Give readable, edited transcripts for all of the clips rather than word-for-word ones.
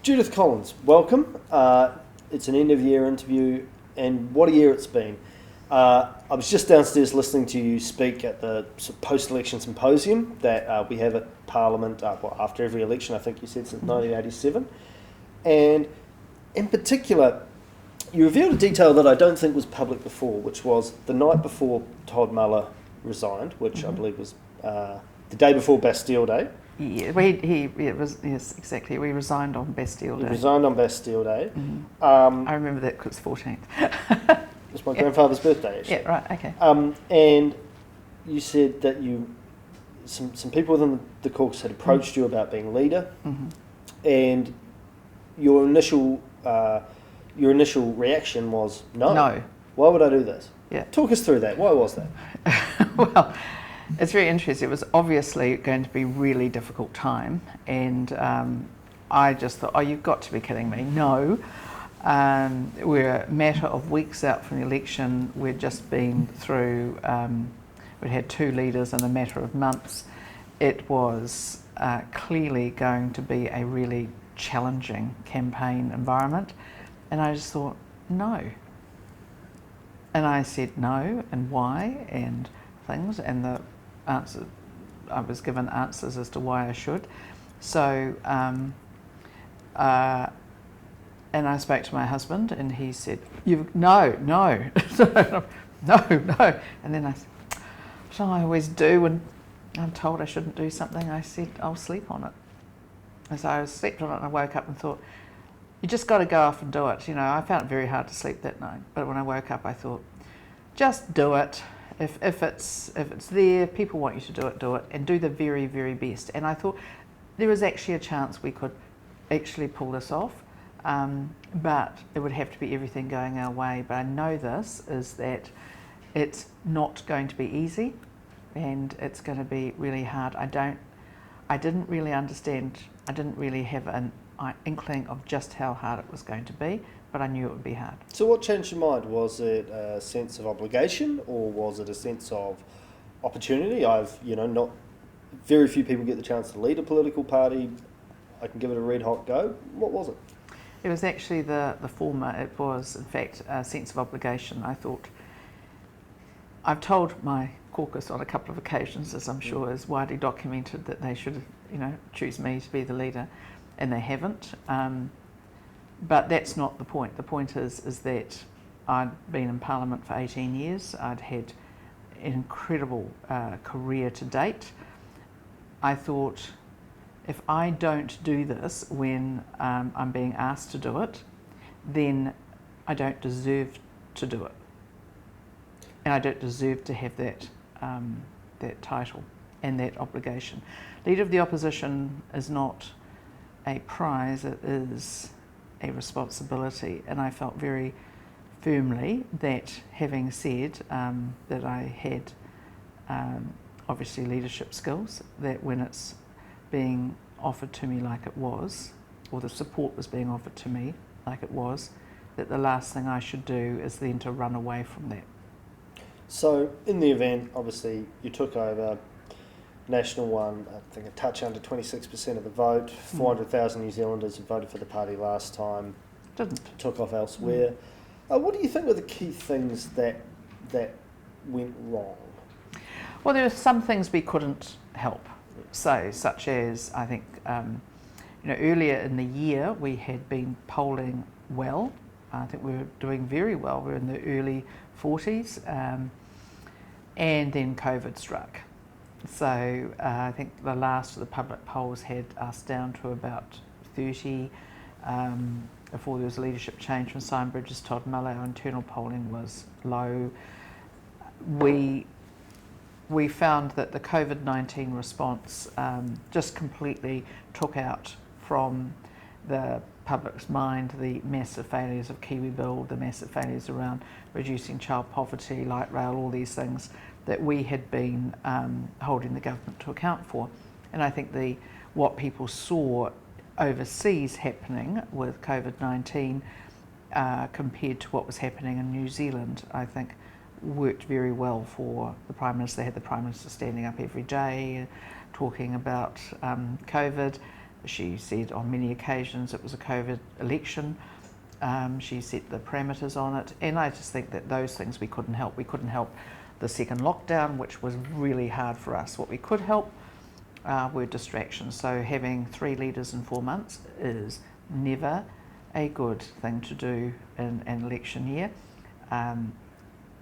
Judith Collins, welcome. It's an end of year interview, and what a year it's been. I was just downstairs listening to you speak at the post-election symposium that we have at Parliament after every election, I think you said, since 1987. And in particular, you revealed a detail that I don't think was public before, which was the night before Todd Muller resigned, which I believe was the day before Bastille Day. Yeah, it was, yes, exactly. We resigned on Bastille Day. You resigned on Bastille Day. I remember that because it's 14th. It's my grandfather's birthday, actually. Yeah, right, okay. And you said that some people within the caucus had approached you about being leader, and your initial reaction was no. No. Why would I do this? Yeah. Talk us through that. Why was that? Well, it's very interesting. It was obviously going to be a really difficult time, and I just thought, oh, you've got to be kidding me. No. We're a matter of weeks out from the election. We'd just been through, we'd had two leaders in a matter of months. It was clearly going to be a really challenging campaign environment, and I just thought, no. And I said no, and why, and things, and the answer, I was given answers as to why I should. So, and I spoke to my husband, and he said, no. And then I said, so I always do when I'm told I shouldn't do something, I said, I'll sleep on it. And so I slept on it, and I woke up and thought, you just got to go off and do it. You know, I found it very hard to sleep that night. But when I woke up, I thought, just do it. If it's there, people want you to do it, and do the very, very best. And I thought there was actually a chance we could actually pull this off. But it would have to be everything going our way. But I know this is that it's not going to be easy, and it's going to be really hard. I didn't really understand. I didn't really have an inkling of just how hard it was going to be, but I knew it would be hard. So what changed your mind? Was it a sense of obligation, or was it a sense of opportunity? Not very few people get the chance to lead a political party. I can give it a red hot go. What was it? It was actually the former. It was, in fact, a sense of obligation. I thought, I've told my caucus on a couple of occasions, as I'm sure is widely documented, that they should, choose me to be the leader, and they haven't. But that's not the point. The point is that I'd been in Parliament for 18 years. I'd had an incredible career to date. I thought, if I don't do this when I'm being asked to do it, then I don't deserve to do it. And I don't deserve to have that title and that obligation. Leader of the Opposition is not a prize, it is a responsibility. And I felt very firmly that, having said that I had obviously leadership skills, that when it's being offered to me like it was, or the support was being offered to me like it was, that the last thing I should do is then to run away from that. So in the event, obviously, you took over, National won, I think, a touch under 26% of the vote. 400,000 New Zealanders had voted for the party last time. Didn't. Took off elsewhere. What do you think were the key things that went wrong? Well, there are some things we couldn't help. So, such as, I think, earlier in the year we had been polling well. I think we were doing very well. We were in the early 40s, and then COVID struck. So I think the last of the public polls had us down to about 30. Before there was a leadership change from Simon Bridges to Todd Muller, our internal polling was low. We found that the COVID-19 response just completely took out from the public's mind the massive failures of Kiwi Build, the massive failures around reducing child poverty, light rail, all these things that we had been holding the government to account for. And I think what people saw overseas happening with COVID-19 compared to what was happening in New Zealand, I think worked very well for the Prime Minister. They had the Prime Minister standing up every day talking about COVID. She said on many occasions it was a COVID election. She set the parameters on it, and I just think that those things we couldn't help. We couldn't help the second lockdown, which was really hard for us. What we could help were distractions. So having 3 leaders in 4 months is never a good thing to do in an election year.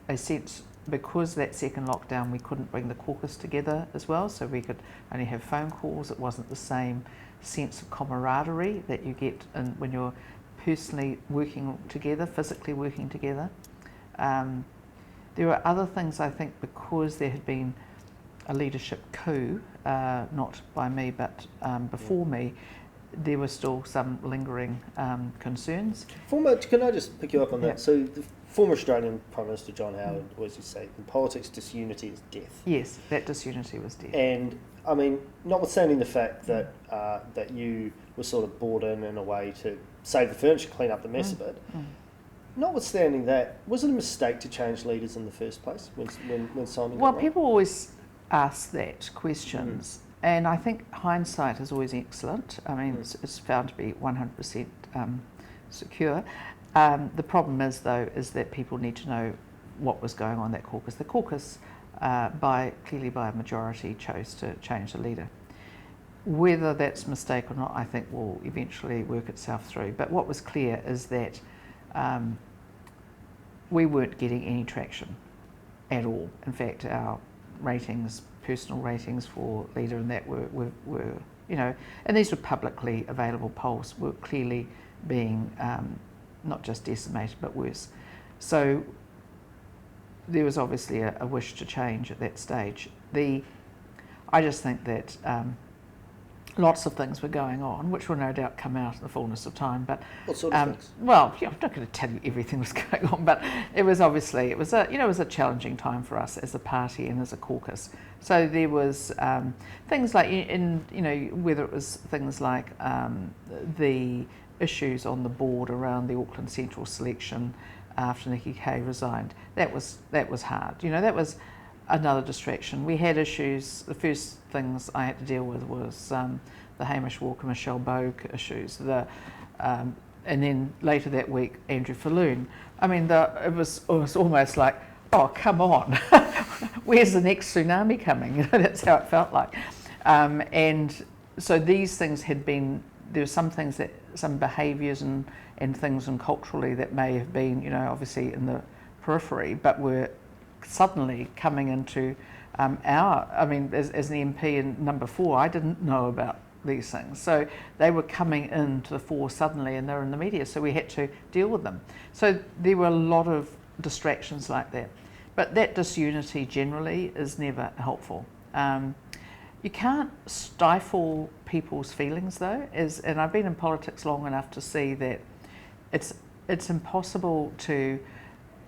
A sense, because that second lockdown we couldn't bring the caucus together as well, so we could only have phone calls. It wasn't the same sense of camaraderie that you get when you're personally working together, physically working together. There were other things, I think, because there had been a leadership coup, not by me but before me, there were still some lingering concerns. Can I just pick you up on that? Yeah. So the former Australian Prime Minister John Howard always used to say, in politics, disunity is death. Yes, that disunity was death. And I mean, notwithstanding the fact that that you were sort of brought in a way to save the furniture, clean up the mess a bit, notwithstanding that, was it a mistake to change leaders in the first place when Simon got Well, wrong? people always ask that questions, and I think hindsight is always excellent. I mean, it's found to be 100% secure. The problem is, though, is that people need to know what was going on in that caucus. The caucus, clearly by a majority, chose to change the leader. Whether that's a mistake or not, I think will eventually work itself through. But what was clear is that we weren't getting any traction at all. In fact, our ratings, personal ratings for leader and that were and these were publicly available polls, were clearly being not just decimated but worse. So there was obviously a wish to change at that stage. I just think that lots of things were going on, which will no doubt come out in the fullness of time. But What sort of things? well, I'm not going to tell you everything was going on, but it was a challenging time for us as a party and as a caucus. So there was things like whether it was things like the issues on the board around the Auckland Central selection after Nikki Kay resigned. That was hard. That was another distraction. We had issues. The first things I had to deal with was the Hamish Walker, Michelle Bogue issues. And then later that week, Andrew Falloon. I mean, it was almost like, oh, come on, where's the next tsunami coming? That's how it felt like. And so these things had been. There were some behaviours and things and culturally that may have been, obviously in the periphery, but were suddenly coming into as the MP in number 4, I didn't know about these things. So they were coming into the fore suddenly and they were in the media, so we had to deal with them. So there were a lot of distractions like that. But that disunity generally is never helpful. You can't stifle people's feelings though, and I've been in politics long enough to see that it's impossible to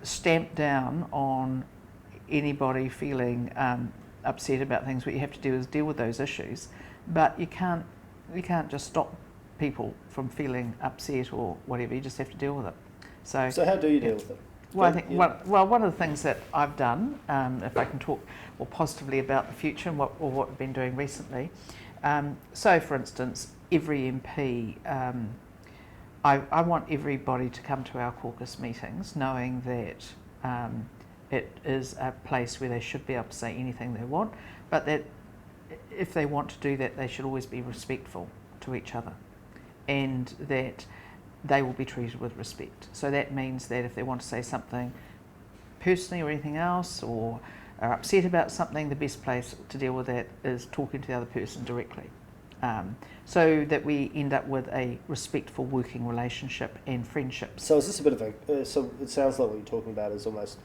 stamp down on anybody feeling upset about things. What you have to do is deal with those issues, but you can't just stop people from feeling upset or whatever. You just have to deal with it. So how do you deal with it? Well, I think one of the things that I've done, if I can talk more positively about the future and what we've been doing recently. So, for instance, every MP, I want everybody to come to our caucus meetings knowing that it is a place where they should be able to say anything they want, but that if they want to do that, they should always be respectful to each other, and that they will be treated with respect. So that means that if they want to say something personally or anything else, or are upset about something, the best place to deal with that is talking to the other person directly. So that we end up with a respectful working relationship and friendship. So is this a bit of a, so it sounds like what you're talking about is almost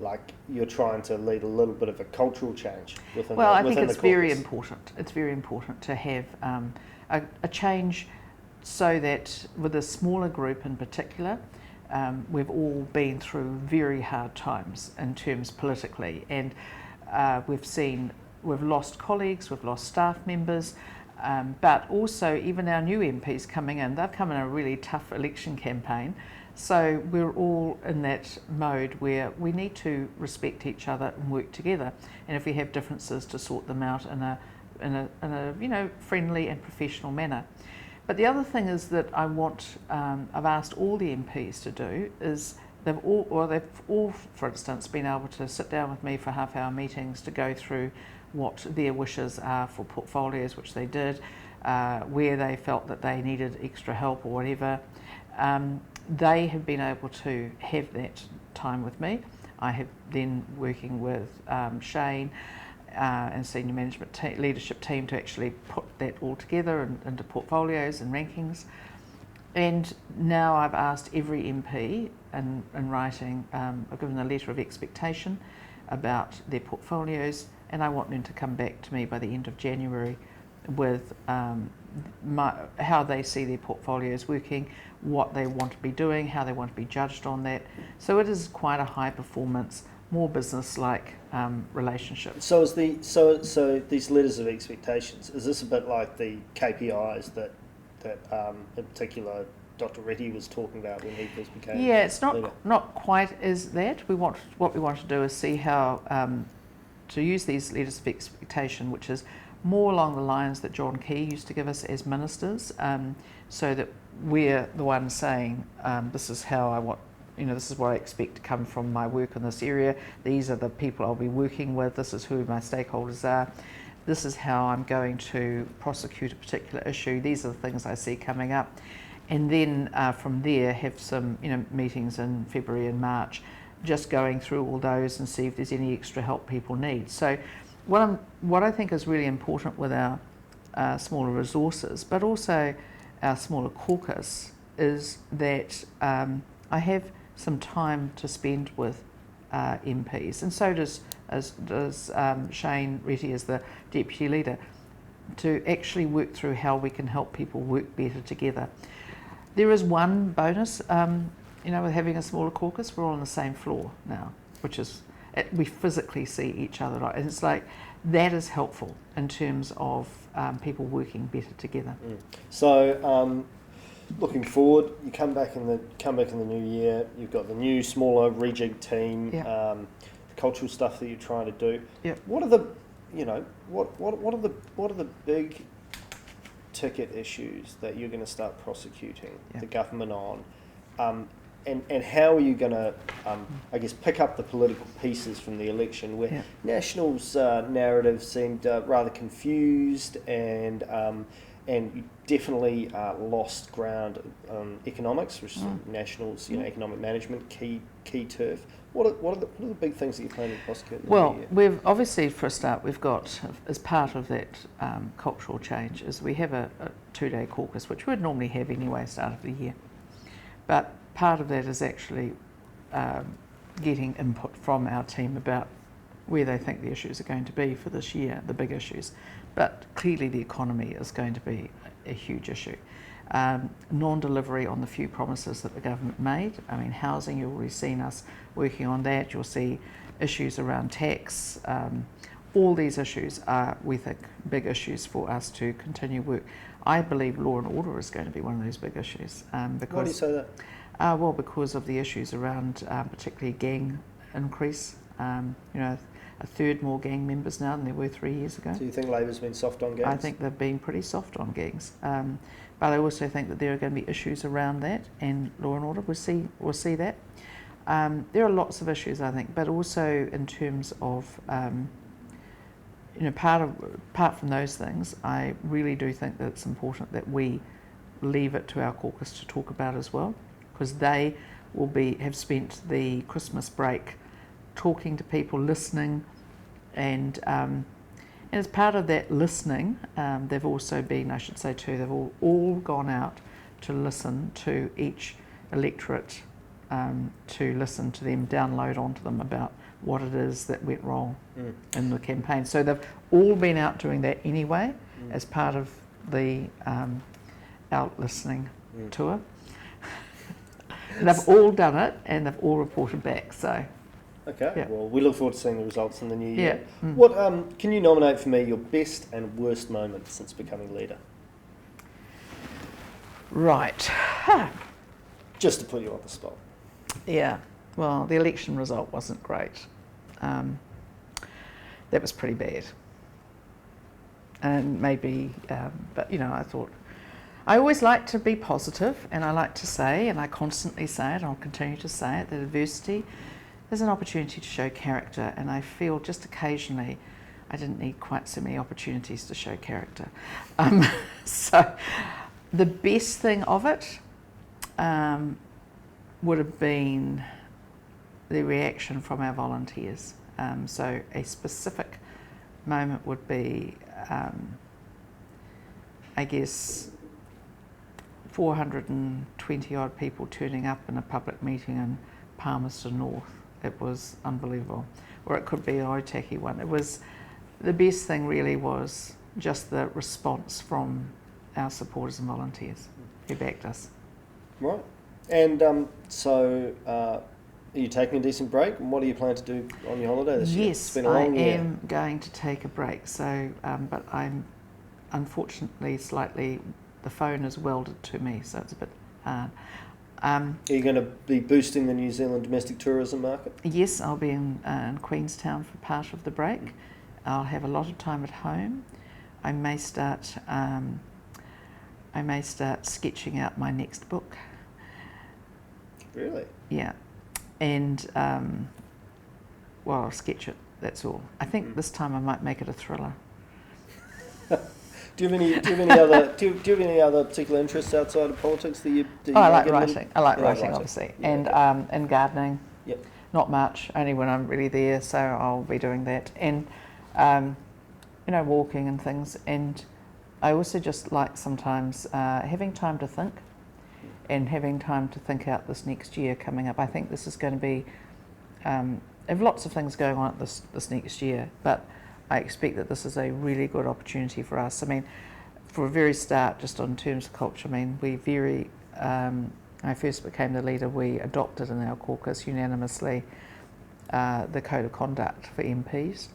like you're trying to lead a little bit of a cultural change within Well, the, I think within it's the very caucus. important. It's very important to have a change so that with a smaller group in particular, we've all been through very hard times in terms politically, and we've lost colleagues, we've lost staff members, but also even our new MPs coming in, they've come in a really tough election campaign. So we're all in that mode where we need to respect each other and work together, and if we have differences, to sort them out in a friendly and professional manner. But the other thing is that I've asked all the MPs to do is they've all, for instance, been able to sit down with me for half-hour meetings to go through what their wishes are for portfolios, which they did, where they felt that they needed extra help or whatever. They have been able to have that time with me. I have then working with Shane and senior management leadership team to actually put that all together into portfolios and rankings. And now I've asked every MP in writing, I've given a letter of expectation about their portfolios, and I want them to come back to me by the end of January with how they see their portfolios working, what they want to be doing, how they want to be judged on that. So it is quite a high performance, more business-like relationship. So so these letters of expectations, is this a bit like the KPIs that in particular Dr. Reddy was talking about when he first became Yeah, it's leader? not quite as that. What we want to do is see how to use these letters of expectation, which is more along the lines that John Key used to give us as ministers, so that we're the ones saying, this is how I want, this is what I expect to come from my work in this area. These are the people I'll be working with. This is who my stakeholders are. This is how I'm going to prosecute a particular issue. These are the things I see coming up. And then from there have some meetings in February and March, just going through all those and see if there's any extra help people need. So what I think is really important with our smaller resources, but also our smaller caucus, is that I have some time to spend with MPs, and so does Shane Retty as the deputy leader, to actually work through how we can help people work better together. There is one bonus, with having a smaller caucus. We're all on the same floor now, which is we physically see each other, and it's like that is helpful in terms of people working better together. So looking forward, you come back in the new year. You've got the new smaller rejig team, the cultural stuff that you're trying to do. Yep. What are the what are the big ticket issues that you're going to start prosecuting the government on? And how are you going to, I guess, pick up the political pieces from the election where National's narrative seemed rather confused and you definitely lost ground on economics, which is National's economic management key turf. What are the big things that you're planning to prosecute? Well, we've obviously, for a start, we've got, as part of that cultural change, is we have a 2-day caucus, which we'd normally have anyway, start of the year. But part of that is actually getting input from our team about where they think the issues are going to be for this year, the big issues. But clearly the economy is going to be a huge issue. Non-delivery on the few promises that the government made. I mean, housing, you've already seen us working on that. You'll see issues around tax. All these issues are, we think, big issues for us to continue work. I believe law and order is going to be one of those big issues. Because, why do you say that? Well, because of the issues around particularly gang increase. A third more gang members now than there were 3 years ago. Do you think Labor's been soft on gangs? I think they've been pretty soft on gangs. But I also think that there are going to be issues around that, and law and order, we'll see that. There are lots of issues, I think, but also in terms of, apart from those things, I really do think that it's important that we leave it to our caucus to talk about as well, because they have spent the Christmas break talking to people, listening, and as part of that listening, they've also been, I should say too, they've all gone out to listen to each electorate, to listen to them, download onto them about what it is that went wrong in the campaign. So they've all been out doing that anyway as part of the out listening tour. They've all done it and they've all reported back. So. Okay, well, we look forward to seeing the results in the new year. Yeah. What can you nominate for me your best and worst moment since becoming leader? Right. Just to put you on the spot. Yeah. Well, the election result wasn't great. That was pretty bad. And maybe, but I thought I always like to be positive, and I like to say, and I constantly say it, and I'll continue to say it, that adversity is an opportunity to show character, and I feel just occasionally I didn't need quite so many opportunities to show character. So the best thing of it would have been the reaction from our volunteers. So a specific moment would be, I guess, 420 odd people turning up in a public meeting in Palmerston North. It was unbelievable. Or it could be an Otaki one. It was, the best thing really was just the response from our supporters and volunteers who backed us. Right. And so are you taking a decent break? And what are you planning to do on your holiday this year? It's been a long year. I am going to take a break. So, but I'm unfortunately slightly, the phone is welded to me, so it's a bit hard. Are you going to be boosting the New Zealand domestic tourism market? Yes, I'll be in Queenstown for part of the break. I'll have a lot of time at home. I may start sketching out my next book. Really? Yeah, and well, I'll sketch it. That's all. I think this time I might make it a thriller. Do you have any other particular interests outside of politics that you? I like writing. I like writing, writing, obviously, yeah, and gardening. Yep. Not much, only when I'm really there. So I'll be doing that, and walking and things. And I also just like sometimes having time to think, and having time to think out this next year coming up. I think this is going to be. I have lots of things going on this next year, but I expect that this is a really good opportunity for us. I mean, for a very start, just on terms of culture, I mean, when I first became the leader, we adopted in our caucus unanimously the code of conduct for MPs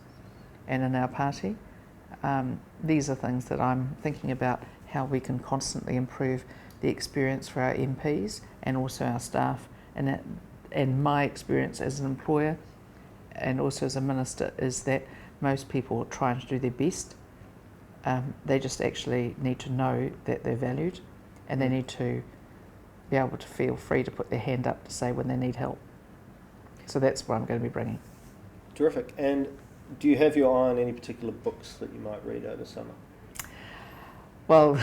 and in our party. These are things that I'm thinking about, how we can constantly improve the experience for our MPs and also our staff. And my experience as an employer and also as a minister is that most people are trying to do their best. They just actually need to know that they're valued, and they need to be able to feel free to put their hand up to say when they need help. So that's what I'm going to be bringing. Terrific. And do you have your eye on any particular books that you might read over summer? Well,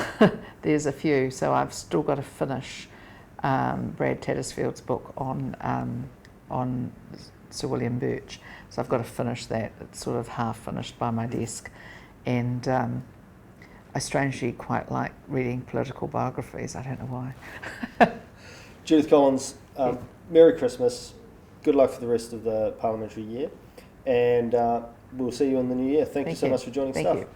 there's a few. So I've still got to finish Brad Tattersfield's book on Sir William Birch. So I've got to finish that. It's sort of half finished by my desk. And I strangely quite like reading political biographies. I don't know why. Judith Collins, Merry Christmas. Good luck for the rest of the parliamentary year. And we'll see you in the new year. Thank you so much for joining Stuff. Thank you.